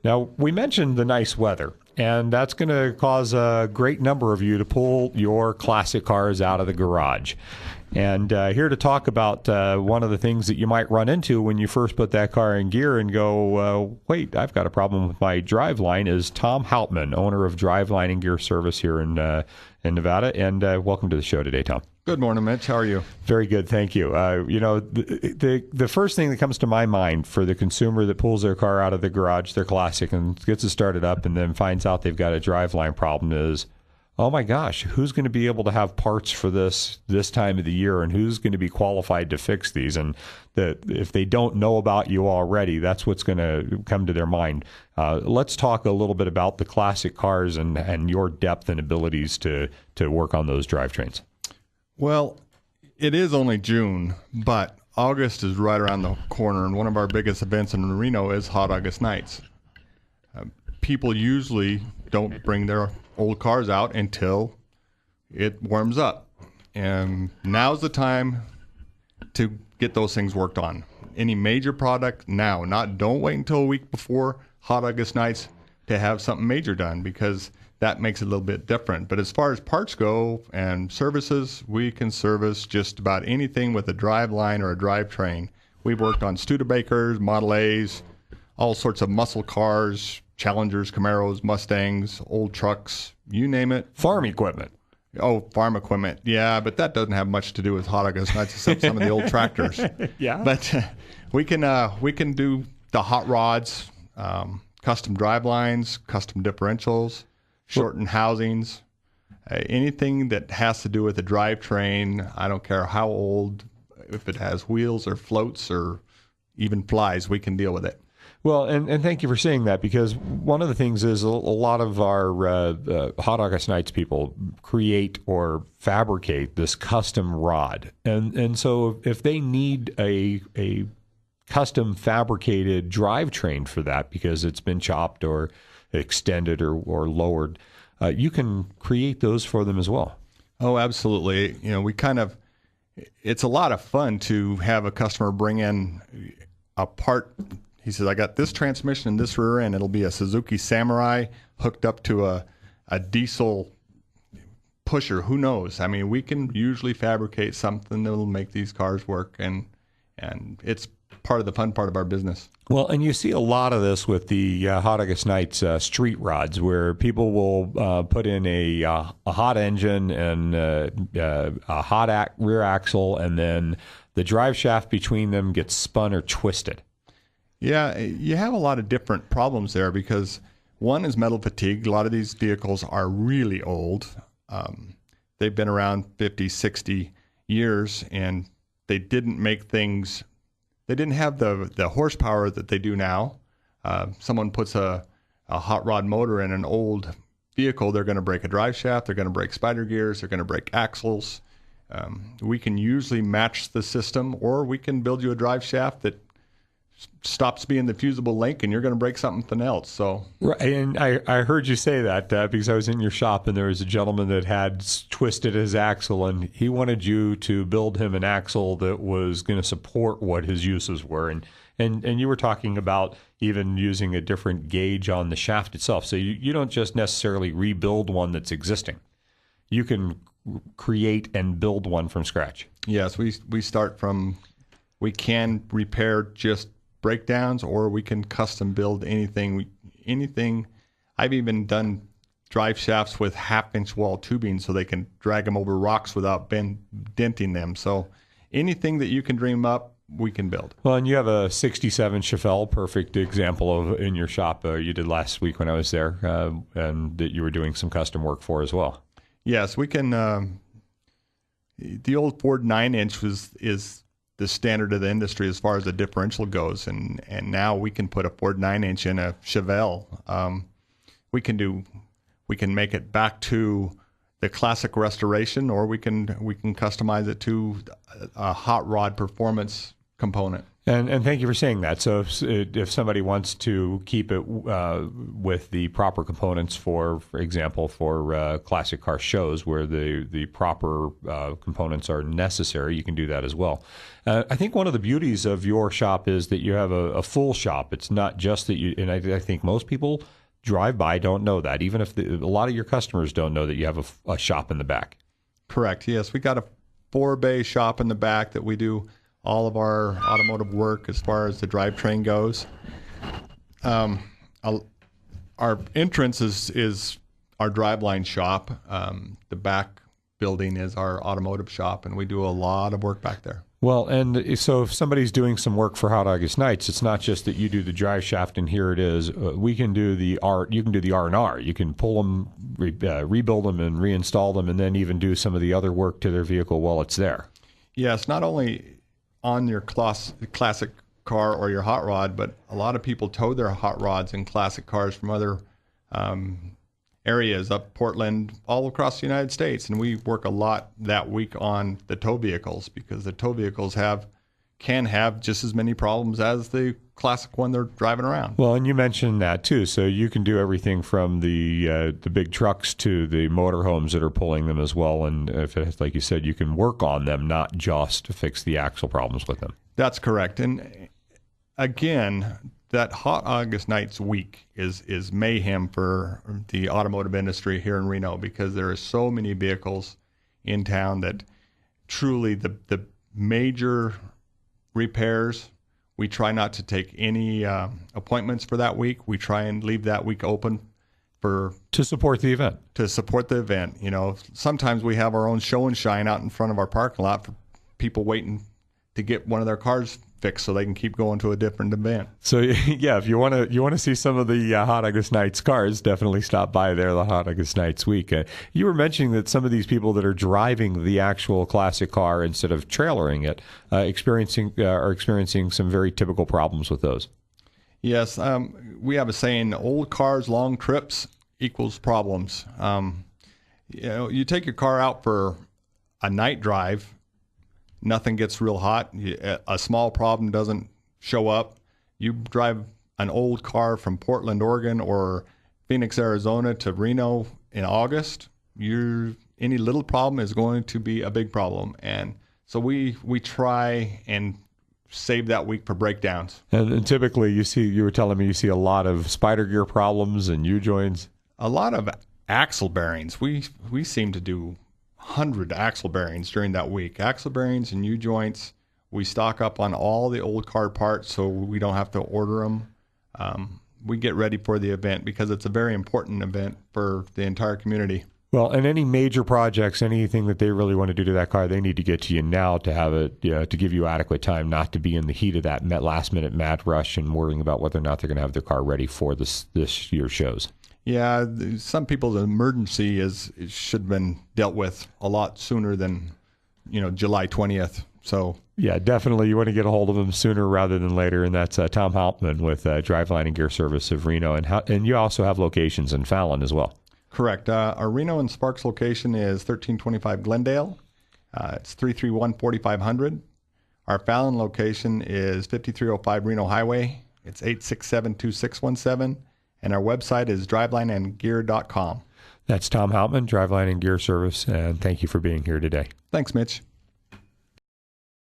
Now, we mentioned the nice weather, and that's going to cause a great number of you to pull your classic cars out of the garage. And here to talk about one of the things that you might run into when you first put that car in gear and go, wait, I've got a problem with my driveline, is Tom Hauptman, owner of Driveline and Gear Service here in Nevada. And welcome to the show today, Tom. Good morning, Mitch. How are you? Very good, thank you. The first thing that comes to my mind for the consumer that pulls their car out of the garage, their classic, and gets it started up and then finds out they've got a driveline problem is, oh my gosh, who's going to be able to have parts for this time of the year, and who's going to be qualified to fix these? And that if they don't know about you already, that's what's going to come to their mind. Let's talk a little bit about the classic cars and your depth and abilities to work on those drivetrains. Well, it is only June, but August is right around the corner, and one of our biggest events in Reno is Hot August Nights. People usually don't bring their old cars out until it warms up, and now's the time to get those things worked on. Any major product now, don't wait until a week before Hot August Nights to have something major done, because that makes it a little bit different. But as far as parts go and services, we can service just about anything with a driveline or a drivetrain. We've worked on Studebakers, Model A's, all sorts of muscle cars, Challengers, Camaros, Mustangs, old trucks, you name it. Farm equipment. Oh, farm equipment. Yeah, but that doesn't have much to do with Hot August Nights except some of the old tractors. Yeah. But we can do the hot rods, custom drivelines, custom differentials, shortened housings, anything that has to do with a drivetrain. I don't care how old, if it has wheels or floats or even flies, we can deal with it. Well, and thank you for saying that, because one of the things is a lot of our Hot August Nights people create or fabricate this custom rod. And so if they need a custom fabricated drivetrain for that because it's been chopped or extended or lowered, you can create those for them as well. Oh, absolutely. It's a lot of fun to have a customer bring in a part. He says, I got this transmission and this rear end. It'll be a Suzuki Samurai hooked up to a diesel pusher. Who knows? I mean, we can usually fabricate something that will make these cars work, and it's part of the fun part of our business. Well, and you see a lot of this with the Hot August Nights street rods, where people will put in a hot engine and a hot rear axle, and then the drive shaft between them gets spun or twisted. Yeah, you have a lot of different problems there, because one is metal fatigue. A lot of these vehicles are really old. They've been around 50, 60 years, and they didn't make things. They didn't have the horsepower that they do now. Someone puts a hot rod motor in an old vehicle, they're going to break a drive shaft, they're going to break spider gears, they're going to break axles. We can usually match the system, or we can build you a drive shaft that stops being the fusible link, and you're going to break something else. So, right, and I heard you say that because I was in your shop, and there was a gentleman that had twisted his axle, and he wanted you to build him an axle that was going to support what his uses were. And you were talking about even using a different gauge on the shaft itself. So you don't just necessarily rebuild one that's existing. You can create and build one from scratch. Yes, we start from, we can repair just breakdowns, or we can custom build anything. I've even done drive shafts with half-inch wall tubing so they can drag them over rocks without denting them. So anything that you can dream up, we can build. Well, and you have a 67 Chevelle, perfect example of in your shop you did last week when I was there, and that you were doing some custom work for as well. Yes, we can. The old Ford 9-inch is the standard of the industry as far as the differential goes, and now we can put a Ford 9-inch in a Chevelle. We can make it back to the classic restoration, or we can customize it to a hot rod performance component. And thank you for saying that. So if somebody wants to keep it with the proper components, for example, for classic car shows where the proper components are necessary, you can do that as well. I think one of the beauties of your shop is that you have a full shop. It's not just that you, and I think most people drive by don't know that, even if a lot of your customers don't know that you have a shop in the back. Correct. Yes, we got a 4-bay shop in the back that we do all of our automotive work as far as the drivetrain goes. Our entrance is our driveline shop. The back building is our automotive shop, and we do a lot of work back there. Well, and so if somebody's doing some work for Hot August Nights, it's not just that you do the drive shaft and here it is. We can do the art. You can do the R&R. You can pull them, rebuild them, and reinstall them, and then even do some of the other work to their vehicle while it's there. Yes, not only on your classic car or your hot rod, but a lot of people tow their hot rods in classic cars from other areas up Portland, all across the United States. And we work a lot that week on the tow vehicles because the tow vehicles can have just as many problems as the classic one they're driving around. Well, and you mentioned that too. So you can do everything from the big trucks to the motorhomes that are pulling them as well. And if it's, like you said, you can work on them, not just to fix the axle problems with them. That's correct. And again, that Hot August Nights week is mayhem for the automotive industry here in Reno because there are so many vehicles in town that truly the major repairs, we try not to take any appointments for that week. We try and leave that week open to support the event. To support the event. You know, sometimes we have our own show and shine out in front of our parking lot for people waiting to get one of their cars fixed so they can keep going to a different event. So yeah, if you want to see some of the Hot August Nights cars, definitely stop by there the Hot August Nights week. You were mentioning that some of these people that are driving the actual classic car instead of trailering it, are experiencing some very typical problems with those. Yes, we have a saying: old cars, long trips equals problems. You take your car out for a night drive. Nothing gets real hot. A small problem doesn't show up. You drive an old car from Portland, Oregon, or Phoenix, Arizona to Reno in August. Any little problem is going to be a big problem. And so we try and save that week for breakdowns. And typically you were telling me you see a lot of spider gear problems and U-joints. A lot of axle bearings. We seem to do 100 axle bearings during that week. Axle bearings and U-joints. We stock up on all the old car parts so we don't have to order them. We get ready for the event because it's a very important event for the entire community. Well, and any major projects, anything that they really want to do to that car, they need to get to you now to have it, to give you adequate time, not to be in the heat of that last minute mad rush and worrying about whether or not they're going to have their car ready for this year's shows. Yeah, some people's emergency should have been dealt with a lot sooner than, July 20th. So yeah, definitely you want to get a hold of them sooner rather than later, and that's Tom Hauptman with Driveline and Gear Service of Reno, and you also have locations in Fallon as well. Correct. Our Reno and Sparks location is 1325 Glendale. It's 331-4500. Our Fallon location is 5305 Reno Highway. It's 867-2617. And our website is drivelineandgear.com. That's Tom Hauptman, Driveline and Gear Service, and thank you for being here today. Thanks, Mitch.